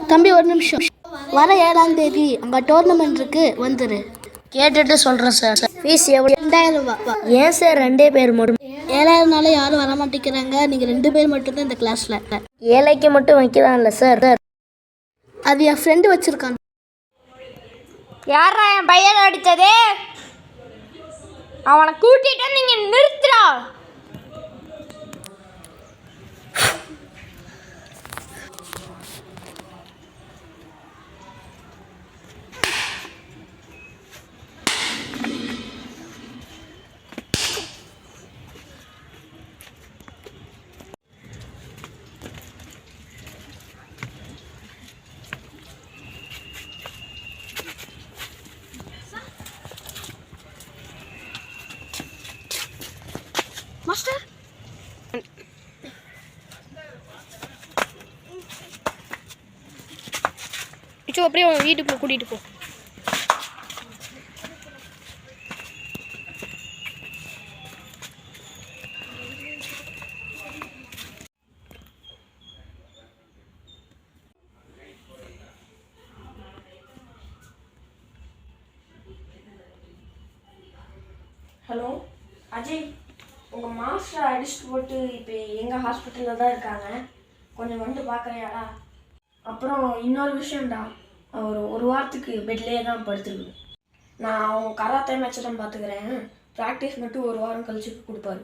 தம்பி ஒரு நிமிஷம். வர 7ஆம் தேதி அங்கே டோர்னமெண்ட் இருக்கு, வந்துரு. கேட்டுட்டு சொல்கிறேன் சார். ஃபீஸ் எவ்வளோ? 2000 ரூபா. ஏன் சார் 2 பேர் மட்டும்? 7,000னால யாரும் வர மாட்டேங்கிறாங்க. நீங்கள் 2 பேர் மட்டும்தான் இந்த கிளாஸில். ஏழைக்கு மட்டும் வைக்கலாம்ல சார்? அது என் ஃப்ரெண்டு வச்சுருக்கான். யாரா என் பையனை அடித்தது? அவனை கூட்டிட்டு நீங்கள் நிறுத்துறா. மாஸ்டர், இச்சு அப்படியே அவன் வீட்டுக்கு கூட்டிகிட்டு போ. ஹலோ அஜய், உங்கள் மாஸ்டர் அடிச்சுட்டு போட்டு இப்போ எங்கள் ஹாஸ்பிட்டலில் தான் இருக்காங்க. கொஞ்சம் வந்து பார்க்குறியாடா? அப்புறம் இன்னொரு விஷயம்டா, ஒரு வாரத்துக்கு பெட்லேயே தான் படுத்துருக்கு. நான் அவங்க கராத்தே மேட்சை தான் பார்த்துக்கிறேன். ப்ராக்டிஸ் மட்டும் ஒரு வாரம் கழிச்சு கொடுப்பாரு.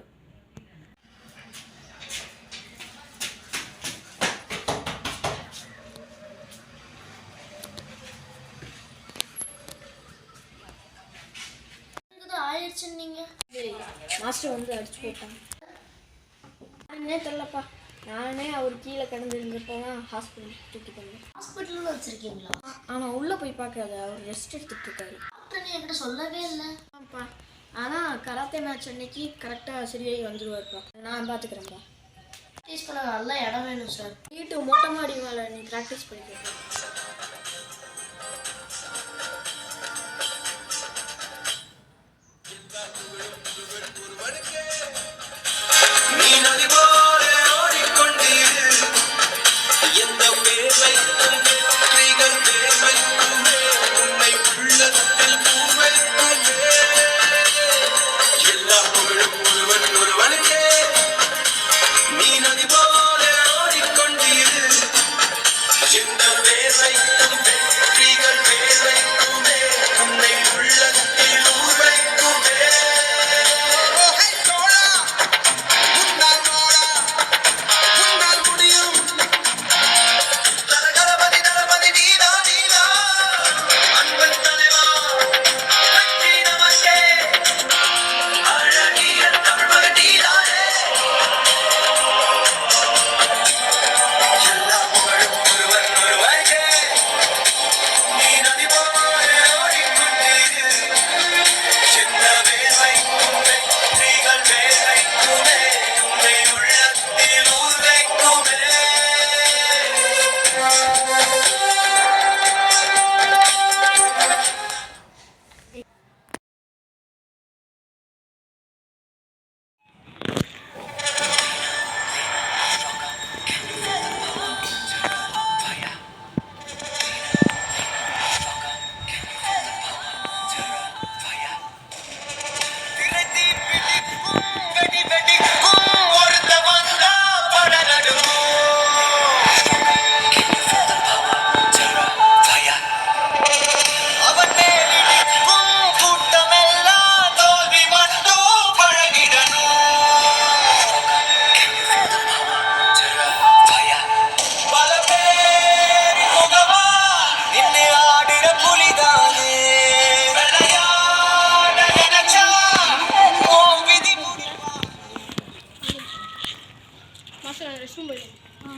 மாஸ்டர் வந்து அடிச்சு போட்டாங்க. நானே தெரியலப்பா, நானே அவர் கீழே கிடந்து இருந்தப்போதான் ஹாஸ்பிட்டல் தூக்கிட்டு வந்தேன். ஹாஸ்பிட்டலில் வச்சுருக்கீங்களா? ஆனால் உள்ளே போய் பார்க்காத, அவர் ரெஸ்ட் எடுத்துகிட்டு இருக்காரு. டாக்டர் என்கிட்ட சொல்லவே இல்லை. ஆமாப்பா, ஆனால் கராத்தே மேட்ச் அன்னைக்கு கரெக்டாக சரியாகி வந்துடுவார்ப்பா. நான் பார்த்துக்கிறேன்ப்பா. ப்ராக்டிஸ் பண்ண நல்ல இடம் வேணும் சார். வீட்டு மொட்டை மாடி மேலே நீ ப்ராக்டிஸ் பண்ணிக்கிறப்பா.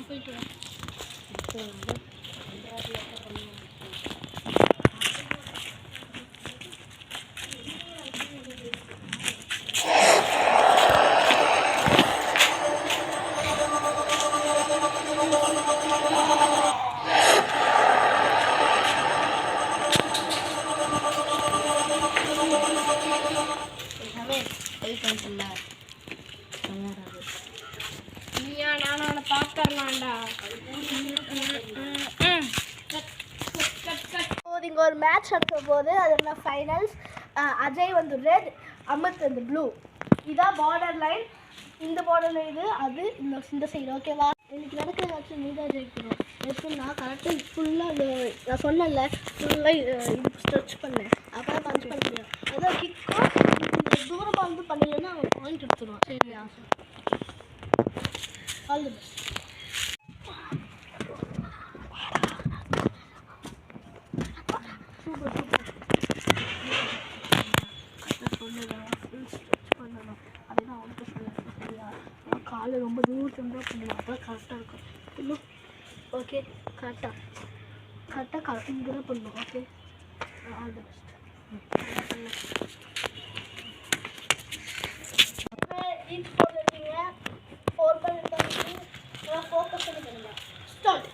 போயிட்டு வா. நானும் அவனை பார்க்கறலாம்டா. ஒரு மேட்ச் நடக்க போது அது என்ன ஃபைனல்ஸ். அஜய் வந்து ரெட், அமித் வந்து ப்ளூ. இதான் பார்டர் லைன். இந்த பார்டர் லைன் இது, அது இந்த சைடு. ஓகேவா? எனக்கு நடக்கிற மேட்ச் நீ தான் ஜெயிக்கணும். எப்படின்னா கரெக்டாக ஃபுல்லாக நான் சொன்னேன்ல, ஃபுல்லாக இது ஸ்ட்ரெச் பண்ணேன். அப்போ பஞ்ச் பண்ண முடியும். அதான் கிக்கும் தூரமாக வந்து பண்ணலைன்னா அவன் பாயிண்ட் எடுத்துருவான். சரியா? All the best. Super super. கரெக்டாக சொன்னேன், ஃபுல் ஸ்ட்ரெச் பண்ணணும். அதுதான் அவனுக்கு சொல்லுவேன். சரியா? காலை ரொம்ப தூரத்தில் தான் பண்ணணும். அப்போ கரெக்டாக இருக்கும். இன்னும் ஓகே. கரெக்டாக இங்கே தான் பண்ணணும். Okay, all the best. Each போட்டுருக்கீங்க. 4 பண்ணி ஃபோக்கஸ் பண்ணி பண்ணுங்க. ஸ்டார்ட்.